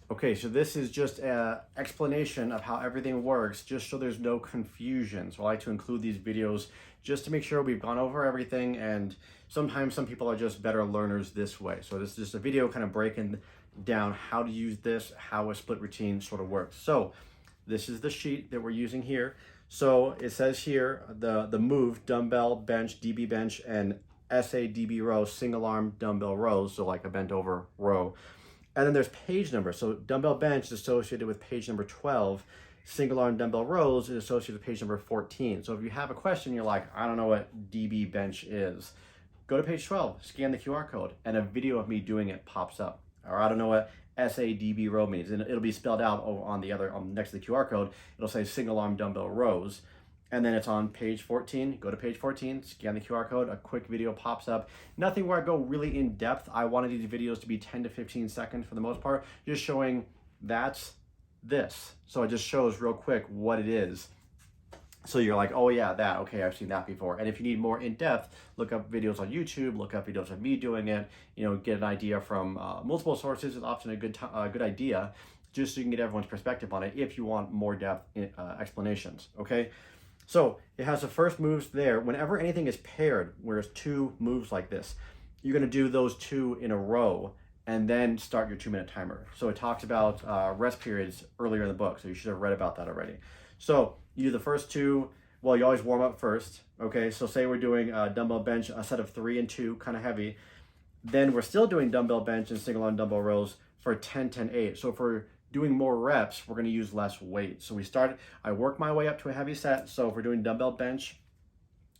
Okay, so this is just an explanation of how everything works, just so there's no confusion. So I like to include these videos just to make sure we've gone over everything, and sometimes some people are just better learners this way. So this is just a video kind of breaking down how to use this, how a split routine sort of works. So this is the sheet that we're using here. So it says here, the move, dumbbell bench, DB bench, and SADB row, single arm dumbbell rows, so like a bent over row. And then there's page number. So dumbbell bench is associated with page number 12. Single arm dumbbell rows is associated with page number 14. So if you have a question, you're like, I don't know what DB bench is, go to page 12, scan the QR code, and a video of me doing it pops up. Or I don't know what SADB row means, and it'll be spelled out over on the other, next to the QR code. It'll say single arm dumbbell rows. And then it's on page 14. Go to page 14, scan the QR code, a quick video pops up. Nothing where I go really in depth. I wanted these videos to be 10 to 15 seconds for the most part, just showing that's this. So it just shows real quick what it is. So you're like, oh yeah, that, okay, I've seen that before. And if you need more in depth, look up videos on YouTube, look up videos of me doing it, get an idea from multiple sources is often a good idea, just so you can get everyone's perspective on it if you want more depth explanations, okay? So it has the first moves there. Whenever anything is paired, where there's two moves like this, you're gonna do those two in a row and then start your 2-minute timer. So it talks about rest periods earlier in the book, so you should have read about that already. So you do the first two, well, you always warm up first, okay? So say we're doing dumbbell bench, a set of 3 and 2, kind of heavy. Then we're still doing dumbbell bench and single arm dumbbell rows for 10, 10, 8. So for doing more reps, we're going to use less weight. So I work my way up to a heavy set. So if we're doing dumbbell bench,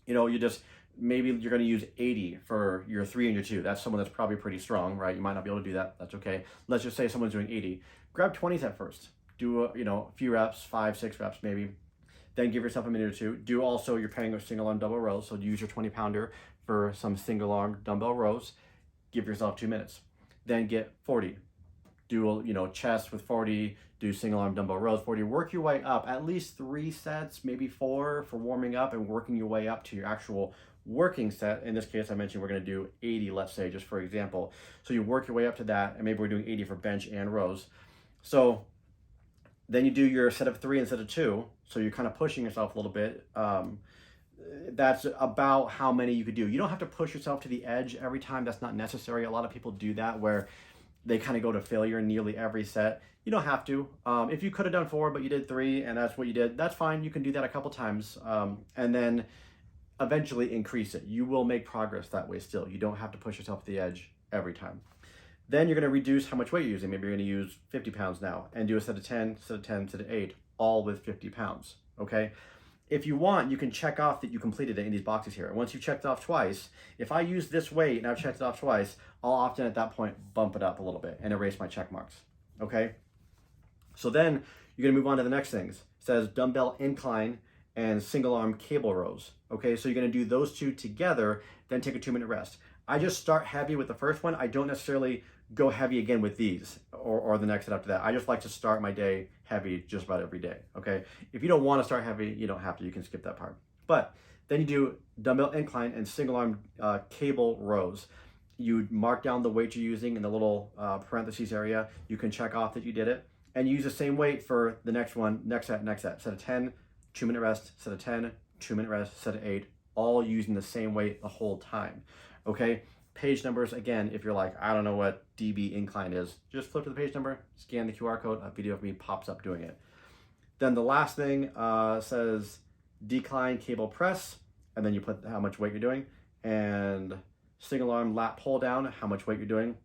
maybe you're going to use 80 for your 3 and your 2. That's someone that's probably pretty strong, right? You might not be able to do that. That's okay. Let's just say someone's doing 80. Grab 20s at first. Do a few reps, 5, 6 reps maybe. Then give yourself a minute or two. Do also your pairing of single arm dumbbell rows. So use your 20 pounder for some single arm dumbbell rows. Give yourself 2 minutes. Then get 40. Do chest with 40, do single arm dumbbell rows 40, work your way up, at least 3 sets, maybe 4 for warming up and working your way up to your actual working set. In this case, I mentioned we're gonna do 80, let's say, just for example. So you work your way up to that, and maybe we're doing 80 for bench and rows. So then you do your set of 3 instead of 2, so you're kind of pushing yourself a little bit. That's about how many you could do. You don't have to push yourself to the edge every time. That's not necessary. A lot of people do that where they kind of go to failure in nearly every set. You don't have to. If you could have done 4, but you did 3, and that's what you did, that's fine. You can do that a couple times, and then eventually increase it. You will make progress that way still. You don't have to push yourself to the edge every time. Then you're going to reduce how much weight you're using. Maybe you're going to use 50 pounds now and do a set of 10, set of 10, set of 8, all with 50 pounds, okay? If you want, you can check off that you completed it in these boxes here. Once you checked off twice, if I use this weight and I've checked it off twice, I'll often at that point bump it up a little bit and erase my check marks, okay? So then you're gonna move on to the next things. It says dumbbell incline and single arm cable rows, okay? So you're gonna do those two together, then take a 2-minute rest. I just start heavy with the first one. I don't necessarily go heavy again with these or the next set after that. I just like to start my day heavy just about every day, okay? If you don't want to start heavy, you don't have to. You can skip that part. But then you do dumbbell incline and single arm cable rows. You mark down the weight you're using in the little parentheses area. You can check off that you did it. And you use the same weight for the next one, next set. Set of 10, 2-minute rest, set of 10, 2-minute rest, set of 8, all using the same weight the whole time, okay? Page numbers, again, if you're like, I don't know what DB incline is, just flip to the page number, scan the QR code, a video of me pops up doing it. Then the last thing says decline cable press, and then you put how much weight you're doing, and single arm lat pull down, how much weight you're doing.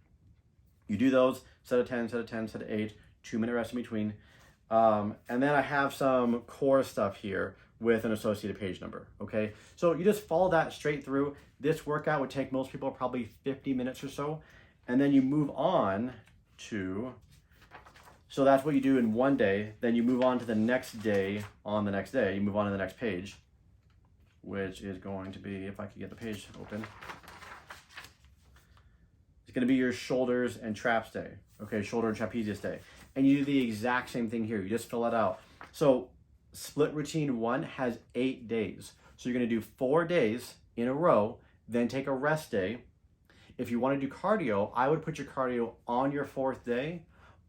You do those, set of 10, set of 10, set of 8, 2-minute rest in between. And then I have some core stuff here with an associated page number, okay? So you just follow that straight through. This workout would take most people probably 50 minutes or so. And then you move on to, so that's what you do in one day. Then you move on to the next day. On the next day, you move on to the next page, which is going to be, if I could get the page open, it's gonna be your shoulders and traps day, okay? Shoulder and trapezius day. And you do the exact same thing here. You just fill it out. So split routine 1 has 8 days. So you're gonna do 4 days in a row, then take a rest day. If you wanna do cardio, I would put your cardio on your 4th day,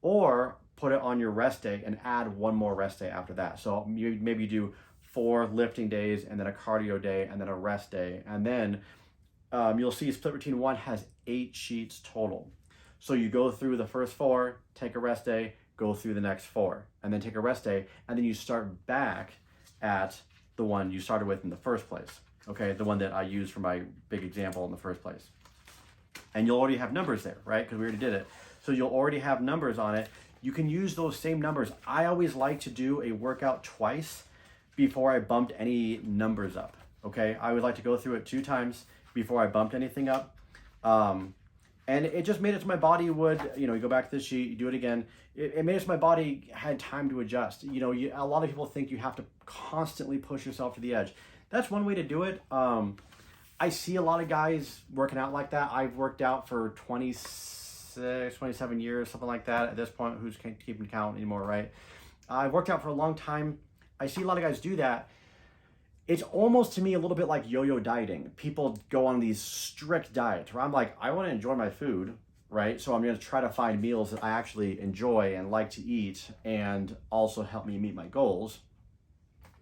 or put it on your rest day and add one more rest day after that. So maybe you do 4 lifting days and then a cardio day and then a rest day. And then you'll see split routine 1 has 8 sheets total. So you go through the first 4, take a rest day, go through the next 4, and then take a rest day, and then you start back at the one you started with in the first place. Okay, the one that I used for my big example in the first place. And you'll already have numbers there, right? Because we already did it. So you'll already have numbers on it. You can use those same numbers. I always like to do a workout twice before I bumped any numbers up, okay? I would like to go through it 2 times before I bumped anything up. And it just made it so my body would, you know, you go back to the sheet, you do it again. It made it so my body had time to adjust. You know, a lot of people think you have to constantly push yourself to the edge. That's one way to do it. I see a lot of guys working out like that. I've worked out for 26, 27 years, something like that. At this point, who's keeping count anymore, right? I've worked out for a long time. I see a lot of guys do that. It's almost to me a little bit like yo-yo dieting. People go on these strict diets where I'm like, I want to enjoy my food, right? So I'm going to try to find meals that I actually enjoy and like to eat and also help me meet my goals.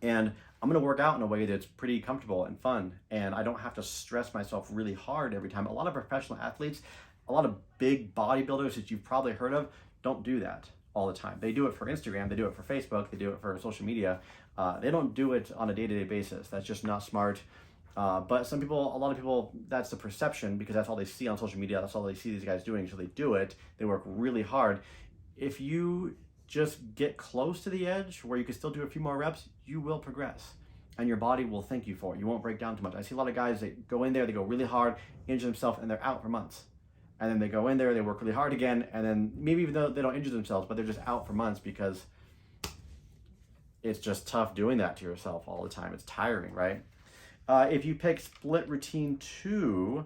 And I'm going to work out in a way that's pretty comfortable and fun, and I don't have to stress myself really hard every time. A lot of professional athletes, a lot of big bodybuilders that you've probably heard of, don't do that all the time. They do it for Instagram, they do it for Facebook, they do it for social media. They don't do it on a day-to-day basis. That's just not smart. But some people, a lot of people, that's the perception because that's all they see on social media. That's all they see these guys doing. So they do it. They work really hard. If you just get close to the edge where you can still do a few more reps, you will progress and your body will thank you for it. You won't break down too much. I see a lot of guys that go in there, they go really hard, injure themselves, and they're out for months. And then they go in there, they work really hard again, and then maybe even though they don't injure themselves, but they're just out for months because it's just tough doing that to yourself all the time. It's tiring, right? If you pick split routine 2,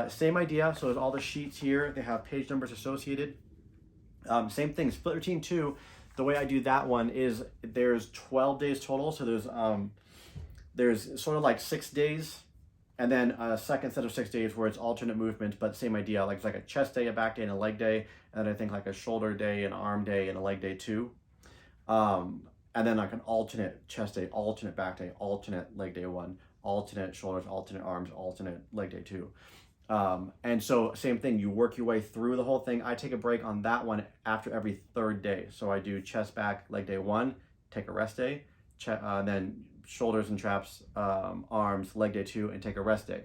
same idea. So there's all the sheets here. They have page numbers associated. Same thing, split routine 2, the way I do that one is there's 12 days total. So there's sort of like 6 days and then a second set of 6 days where it's alternate movement, but same idea. Like it's like a chest day, a back day, and a leg day. And then I think like a shoulder day, an arm day, and a leg day too. And then like an alternate chest day, alternate back day, alternate leg day 1, alternate shoulders, alternate arms, alternate leg day 2. And so same thing, you work your way through the whole thing. I take a break on that one after every 3rd day. So I do chest, back, leg day 1, take a rest day, then shoulders and traps, arms, leg day 2, and take a rest day.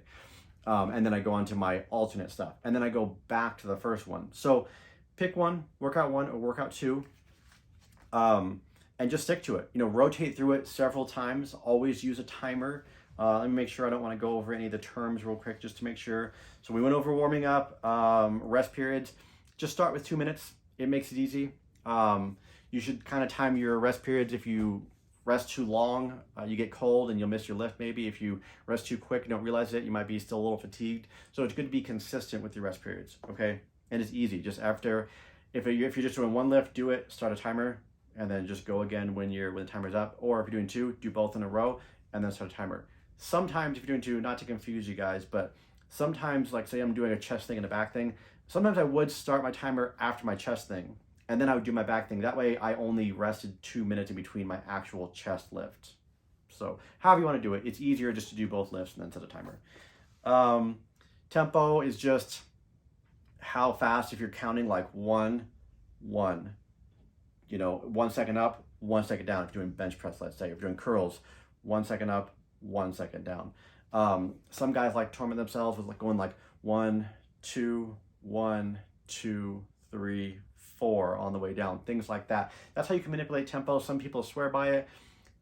And then I go on to my alternate stuff. And then I go back to the first one. So pick one, workout 1 or workout 2. And just stick to it. You know, rotate through it several times. Always use a timer. Let me make sure I don't want to go over any of the terms real quick just to make sure. So we went over warming up, rest periods. Just start with 2 minutes. It makes it easy. You should kind of time your rest periods. If you rest too long, you get cold and you'll miss your lift maybe. If you rest too quick and don't realize it, you might be still a little fatigued. So it's good to be consistent with your rest periods, okay? And it's easy. Just after, if you're just doing 1 lift, do it, start a timer, and then just go again when the timer's up. Or if you're doing 2, do both in a row and then start a timer. Sometimes if you're doing 2, not to confuse you guys, but sometimes, like say I'm doing a chest thing and a back thing, sometimes I would start my timer after my chest thing and then I would do my back thing. That way I only rested 2 minutes in between my actual chest lift. So however you want to do it, it's easier just to do both lifts and then set a timer. Tempo is just how fast, if you're counting like 1, 1, you know, 1 second up, 1 second down. If you're doing bench press, let's say, if you're doing curls, 1 second up, 1 second down. Some guys like torment themselves with like going like 1, 2, 1, 2, 3, 4 on the way down, things like that. That's how you can manipulate tempo. Some people swear by it.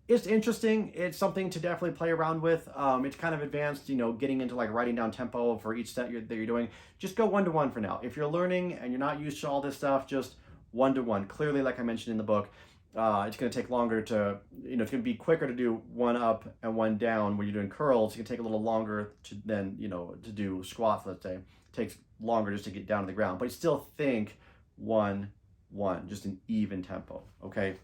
It's interesting. It's something to definitely play around with. It's kind of advanced, you know, getting into like writing down tempo for each set that you're doing. Just go 1 to 1 for now. If you're learning and you're not used to all this stuff, just 1 to 1. Clearly, like I mentioned in the book, it's going to take longer to, you know, it's going to be quicker to do 1 up and 1 down when you're doing curls. It's going to take a little longer to then, you know, to do squats, let's say. It takes longer just to get down to the ground, but you still think 1, 1, just an even tempo, okay?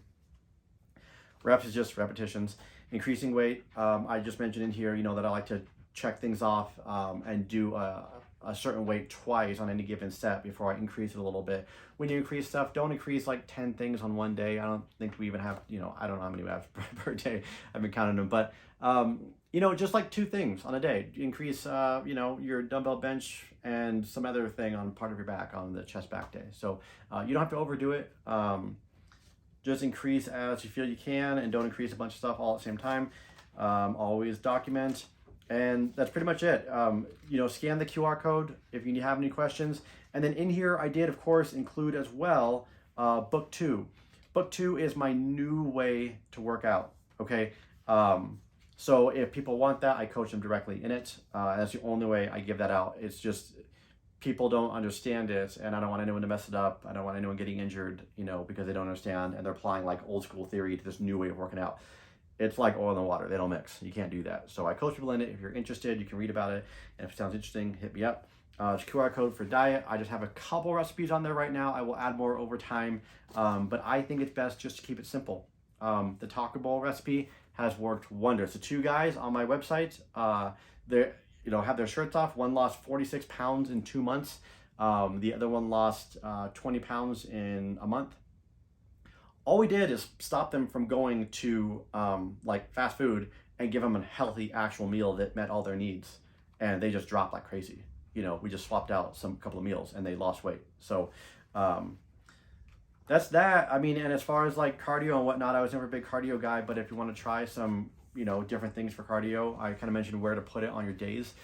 Reps is just repetitions. Increasing weight, I just mentioned in here, you know, that I like to check things off and do a certain weight twice on any given set before I increase it a little bit. When you increase stuff, don't increase like 10 things on one day. I don't think we even have, I don't know how many reps per day. I've been counting them, but just like 2 things on a day. Increase, your dumbbell bench and some other thing on part of your back on the chest back day. So you don't have to overdo it. Just increase as you feel you can, and don't increase a bunch of stuff all at the same time. Always document. And that's pretty much it. Scan the QR code if you have any questions. And then in here, I did, of course, include as well Book 2. Book 2 is my new way to work out, okay? So if people want that, I coach them directly in it. That's the only way I give that out. It's just people don't understand it, and I don't want anyone to mess it up. I don't want anyone getting injured, because they don't understand, and they're applying like old school theory to this new way of working out. It's like oil and water. They don't mix. You can't do that. So I coach people in it. If you're interested, you can read about it. And if it sounds interesting, hit me up. It's QR code for diet. I just have a couple recipes on there right now. I will add more over time. But I think it's best just to keep it simple. The taco bowl recipe has worked wonders. The 2 guys on my website, they have their shirts off. One lost 46 pounds in 2 months. The other one lost 20 pounds in a month. All we did is stop them from going to like fast food and give them a healthy actual meal that met all their needs, and they just dropped like crazy. We just swapped out some couple of meals and they lost weight. So that's that. I mean, and as far as like cardio and whatnot, I was never a big cardio guy, but if you want to try some different things for cardio, I kind of mentioned where to put it on your days.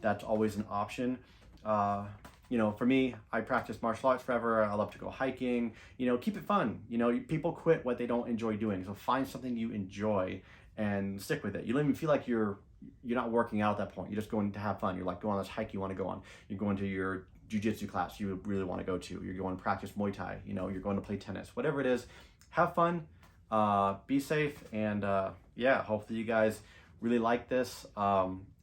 That's always an option. For me, I practice martial arts forever. I love to go hiking. Keep it fun. People quit what they don't enjoy doing. So find something you enjoy and stick with it. You don't even feel like you're not working out at that point. You're just going to have fun. You're like going on this hike you want to go on. You're going to your jiu-jitsu class you really want to go to. You're going to practice Muay Thai. You're going to play tennis. Whatever it is, have fun. Be safe. And hopefully you guys really like this.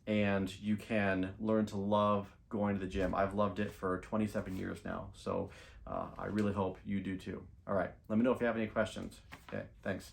And you can learn to love going to the gym. I've loved it for 27 years now. So I really hope you do too. All right. Let me know if you have any questions. Okay. Thanks.